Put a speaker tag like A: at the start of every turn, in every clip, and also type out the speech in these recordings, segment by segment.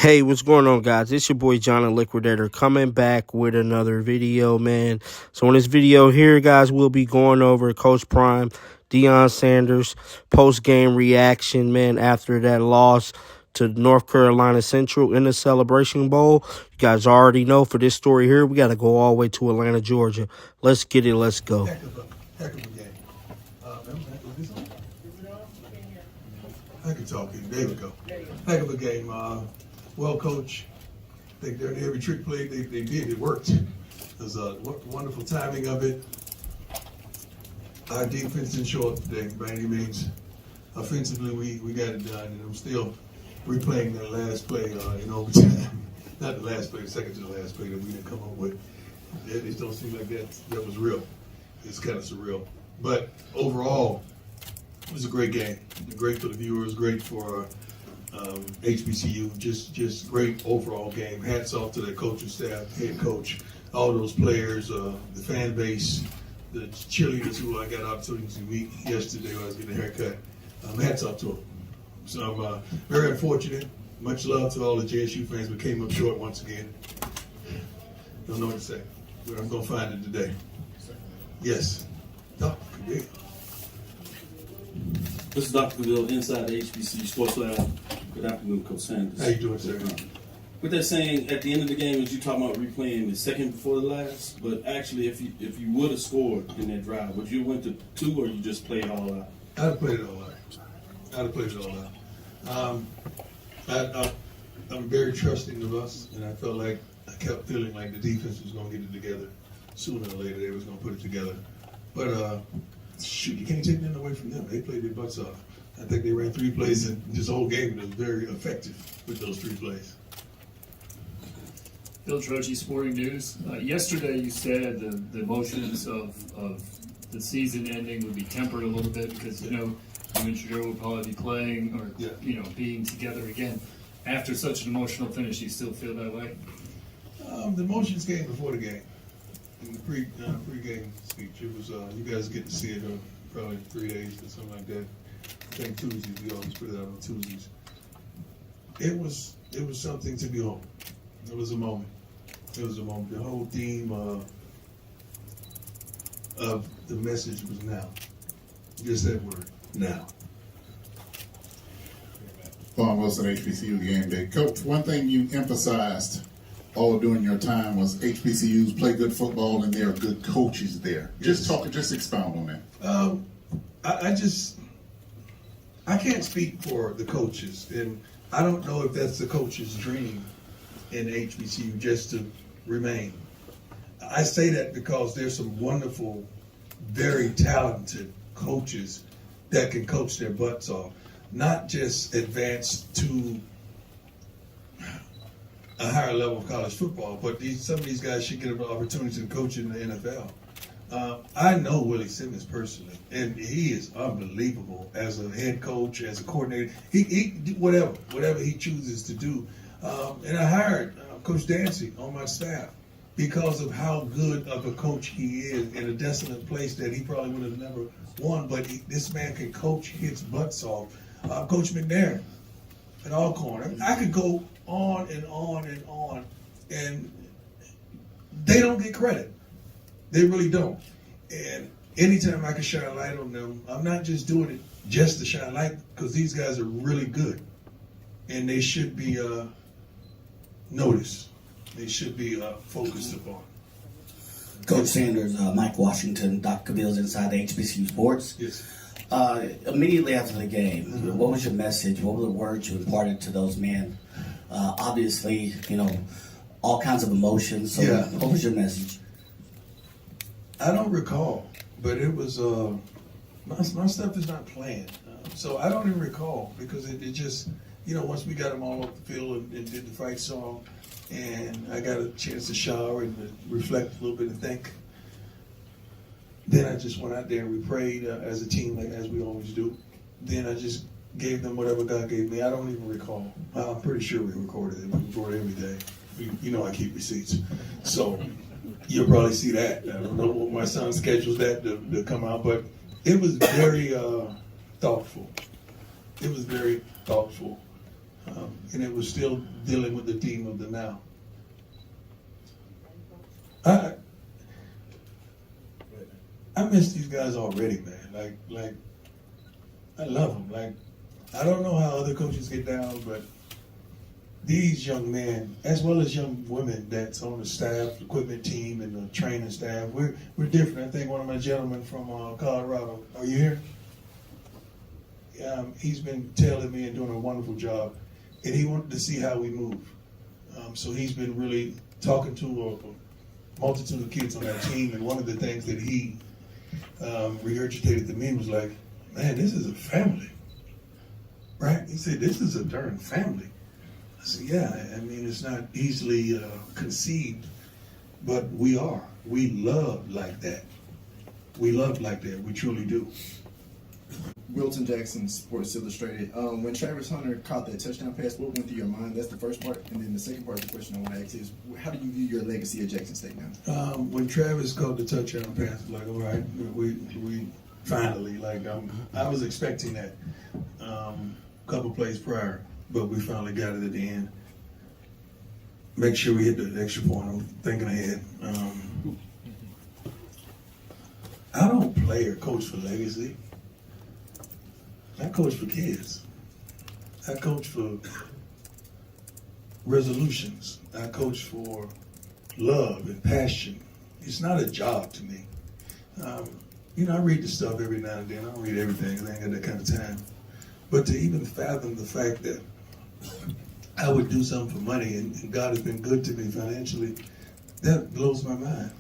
A: Hey, what's going on, guys? It's your boy John the Liquidator coming back with another video, man. So in this video here, guys, we'll be going over Coach Prime, Deion Sanders post-game reaction, man, after that loss to North Carolina Central in the Celebration Bowl. You guys already know for this story here, we got to go all the way to Atlanta, Georgia. Let's get it. Let's go.
B: Heck of a game. I can talk here. There we go. Heck of a game. Well coached. I think during every trick play they did, it worked. It was a wonderful timing of it. Our defense didn't show up today by any means. Offensively, we got it done, and I'm still replaying that last play in overtime. Not the last play, the second to the last play that we didn't come up with. It just don't seem like that was real. It's kind of surreal. But overall, it was a great game. Great for the viewers, great for HBCU. Just great overall game. Hats off to the coaching staff, head coach, all those players, the fan base, the cheerleaders who I got opportunities to meet yesterday when I was getting a haircut. Hats off to them. So I'm very unfortunate. Much love to all the JSU fans, but came up short once again. Don't know what to say, but I'm going to find it today. Yes. Dr. Cavill.
C: This is Dr. Cavill inside the HBCU Sports Lab. Good afternoon, Coach Sanders.
B: How you doing, sir?
C: With that saying, at the end of the game, as you talking about replaying the second before the last, but actually, if you would have scored in that drive, would you have went to 2 or you just played it all out?
B: I'd have played it all out. I'm very trusting of us, and I felt like I kept feeling like the defense was going to get it together. Sooner or later, they was going to put it together. But shoot, you can't take nothing away from them. They played their butts off. I think they ran 3 plays in this whole game that was very effective with those 3 plays.
D: Bill Troche, Sporting News. Yesterday you said the emotions of the season ending would be tempered a little bit because, you and Joe will probably be playing or, being together again. After such an emotional finish, you still feel that way?
B: The emotions came before the game. In the pre-game speech, it was, you guys get to see it in probably 3 days or something like that. I think Tuesdays, we always put it out on Tuesdays. It was something to behold. It was a moment. The whole theme of the message was now. Just that word, now.
E: Vaughn Wilson, HBCU Game Day. Coach, one thing you emphasized all during your time was HBCUs play good football and there are good coaches there.
B: Yes.
E: Just expound on that.
B: I can't speak for the coaches, and I don't know if that's the coach's dream in HBCU just to remain. I say that because there's some wonderful, very talented coaches that can coach their butts off, not just advance to a higher level of college football, but some of these guys should get an opportunity to coach in the NFL. I know Willie Simmons personally, and he is unbelievable as a head coach, as a coordinator. He whatever he chooses to do. And I hired Coach Dancy on my staff because of how good of a coach he is in a desolate place that he probably would have never won. But this man can coach his butts off. Coach McNair at Alcorn. I could go on and on and on, and they don't get credit. They really don't. And anytime I can shine a light on them, I'm not just doing it just to shine light, because these guys are really good. And they should be noticed. They should be focused upon.
F: Coach Sanders, Mike Washington, Dr. Cavill's inside the HBCU Sports.
B: Yes.
F: Immediately after the game, what was your message? What were the words you imparted to those men? Obviously, all kinds of emotions. So
B: Yeah.
F: What was your message?
B: I don't recall, but it was, my stuff is not planned. So I don't even recall, because it just, once we got them all off the field and did the fight song, and I got a chance to shower and reflect a little bit and think, then I just went out there and we prayed as a team, as we always do. Then I just gave them whatever God gave me. I don't even recall. I'm pretty sure we recorded it. We record every day. I keep receipts. So you'll probably see that. I don't know what my son schedules that to come out, but it was very thoughtful. It was very thoughtful. And it was still dealing with the theme of the now. I miss these guys already, man. Like I love them. Like, I don't know how other coaches get down, but these young men, as well as young women that's on the staff, equipment team, and the training staff, we're different. I think one of my gentlemen from Colorado, are you here? He's been telling me and doing a wonderful job, and he wanted to see how we move. So he's been really talking to a multitude of kids on that team, and one of the things that he regurgitated to me was like, man, this is a family, right? He said, this is a darn family. I said, yeah, I mean, it's not easily conceived, but we are. We love like that. We love like that. We truly do.
G: Wilton Jackson, Sports Illustrated. When Travis Hunter caught that touchdown pass, what went through your mind? That's the first part. And then the second part of the question I want to ask is, how do you view your legacy at Jackson State now?
B: When Travis caught the touchdown pass, like, all right, we finally, like, I was expecting that a couple plays prior, but we finally got it at the end. Make sure we hit the extra point. I'm thinking ahead. I don't play or coach for legacy. I coach for kids. I coach for resolutions. I coach for love and passion. It's not a job to me. I read the stuff every now and then. I don't read everything because I ain't got that kind of time. But to even fathom the fact that I would do something for money and God has been good to me financially, that blows my mind.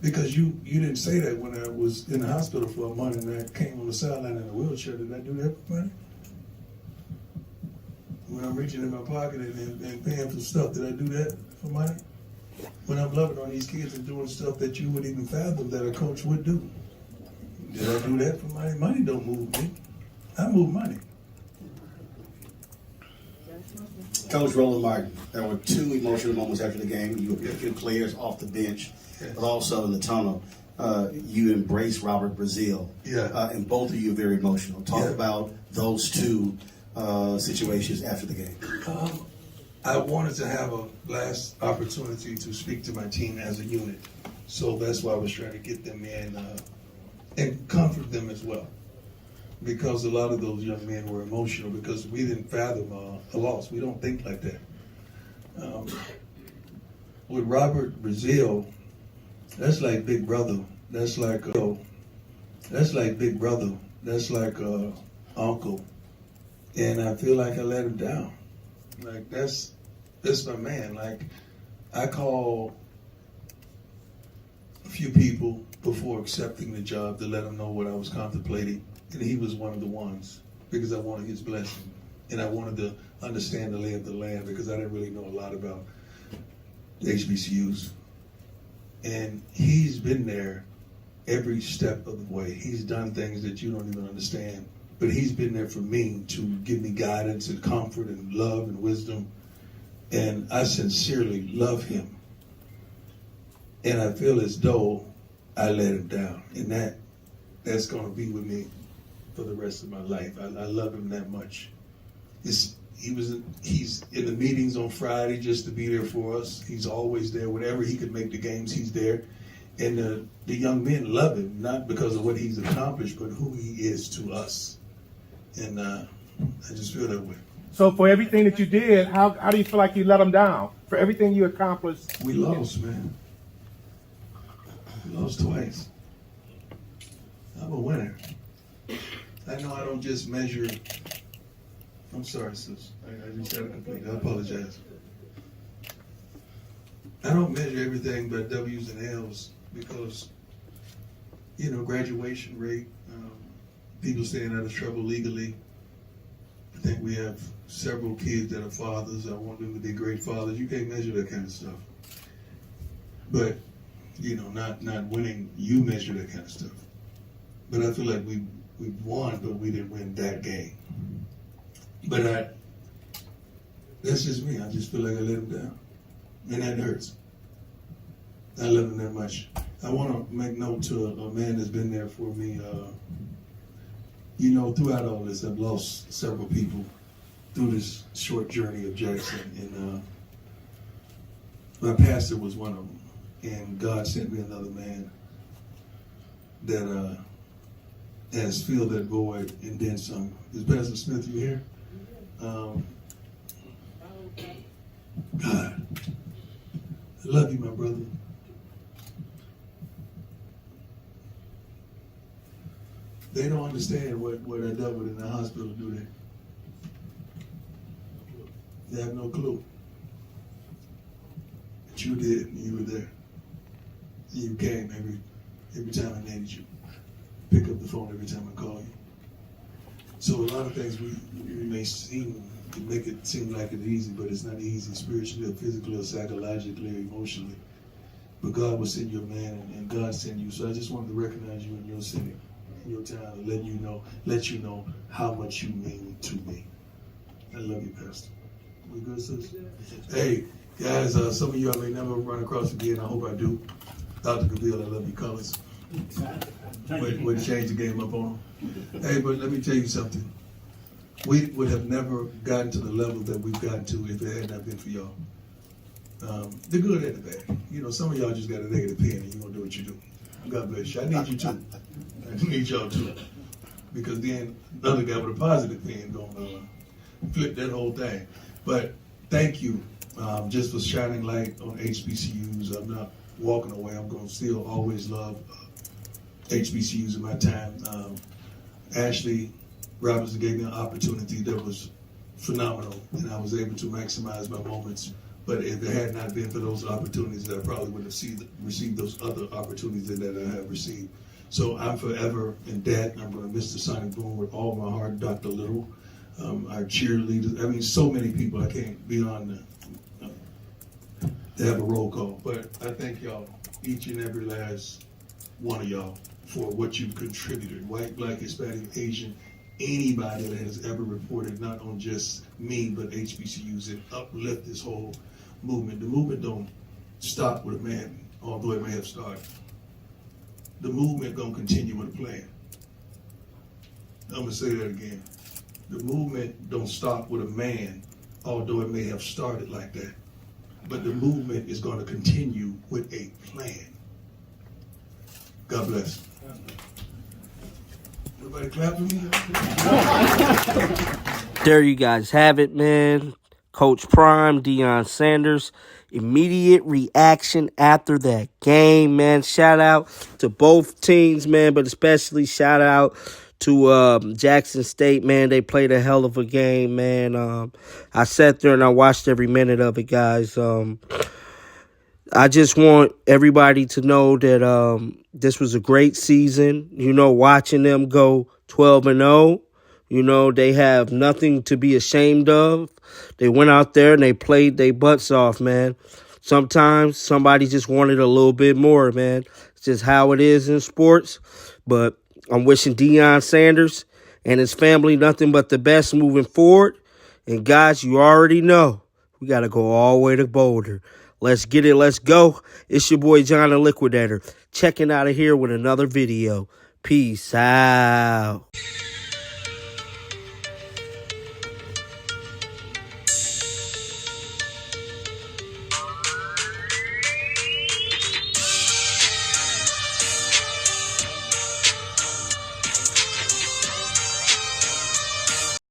B: Because you didn't say that when I was in the hospital for a month and I came on the sideline in a wheelchair. Did I do that for money? When I'm reaching in my pocket and paying for stuff, did I do that for money? When I'm loving on these kids and doing stuff that you wouldn't even fathom that a coach would do, did I do that for money? Money don't move me. I move money.
F: Coach Roland Martin, there were two emotional moments after the game. You were picking players off the bench, but also in the tunnel. You embraced Robert Brazile.
B: Yeah.
F: And both of you are very emotional. Talk about those two situations after the game.
B: I wanted to have a last opportunity to speak to my team as a unit. So that's why I was trying to get them in and comfort them as well. Because a lot of those young men were emotional because we didn't fathom a loss. We don't think like that. With Robert Brazile, that's like Big Brother. That's like Big Brother. That's like Uncle. And I feel like I let him down. Like that's my man. Like I called a few people before accepting the job to let him know what I was contemplating. And he was one of the ones because I wanted his blessing. And I wanted to understand the lay of the land because I didn't really know a lot about the HBCUs. And he's been there every step of the way. He's done things that you don't even understand. But he's been there for me to give me guidance and comfort and love and wisdom. And I sincerely love him. And I feel as though I let him down. And that's going to be with me for the rest of my life. I love him that much. He's in the meetings on Friday just to be there for us. He's always there. Whenever he could make the games, he's there. And the young men love him, not because of what he's accomplished, but who he is to us. And I just feel that way.
H: So for everything that you did, how do you feel like you let him down? For everything you accomplished?
B: We lost, man. We lost twice. I'm a winner. I know I don't just measure. I'm sorry, sis. I just had a complaint. I apologize. I don't measure everything by W's and L's because, graduation rate, people staying out of trouble legally. I think we have several kids that are fathers. I want them to be great fathers. You can't measure that kind of stuff. But, not winning, you measure that kind of stuff. But I feel like we won, but we didn't win that game. But that's just me. I just feel like I let him down. And that hurts. I love him that much. I want to make note to a man that's been there for me. Throughout all this, I've lost several people. through this short journey of Jackson. And my pastor was one of them. And God sent me another man that has filled that void and then some. Is Pastor Smith, you here? God, I love you, my brother. They don't understand what I dealt with in the hospital, do they? They have no clue. But you did, and you were there. And you came every time I needed you. Pick up the phone every time I call you. So a lot of things we may seem to make it seem like it's easy, but it's not easy spiritually or physically or psychologically or emotionally. But God will send you a man, and God send you. So I just wanted to recognize you in your city, in your town, and let you know how much you mean to me. I love you, Pastor. We good, sis? Hey, guys, some of you I may never run across again. I hope I do. Dr. Gabriel, I love you, colors. Way to change the game up on them. Hey, but let me tell you something. We would have never gotten to the level that we've gotten to if it had not been for y'all. The good and the bad. You know, some of y'all just got a negative pen and you're going to do what you do. God bless you. I need you too. I need y'all too. Because then another guy with a positive pen going to flip that whole thing. But thank you just for shining light on HBCUs. I'm not walking away. I'm going to still always love HBCUs in my time. Ashley Robinson gave me an opportunity that was phenomenal, and I was able to maximize my moments. But if it had not been for those opportunities, I probably wouldn't have received those other opportunities that I have received. So I'm forever in debt. I'm going to miss the Sonic Boom with all my heart. Dr. Little, our cheerleaders. I mean, so many people. I can't be on to have a roll call. But I thank y'all, each and every last one of y'all, for what you've contributed. White, black, Hispanic, Asian, anybody that has ever reported, not on just me, but HBCUs, and uplift this whole movement. The movement don't stop with a man, although it may have started. The movement gonna continue with a plan. I'm gonna say that again. The movement don't stop with a man, although it may have started like that. But the movement is gonna continue with a plan. God bless. Everybody clap for me?
A: There you guys have it, man. Coach Prime, Deion Sanders. Immediate reaction after that game, man. Shout out to both teams, man, but especially shout out to Jackson State, man. They played a hell of a game, man. I sat there and I watched every minute of it, guys. I just want everybody to know that this was a great season. You know, watching them go 12-0. You know, they have nothing to be ashamed of. They went out there and they played their butts off, man. Sometimes somebody just wanted a little bit more, man. It's just how it is in sports. But I'm wishing Deion Sanders and his family nothing but the best moving forward. And guys, you already know, we got to go all the way to Boulder. Let's get it. Let's go. It's your boy, John the Liquidator, checking out of here with another video. Peace out.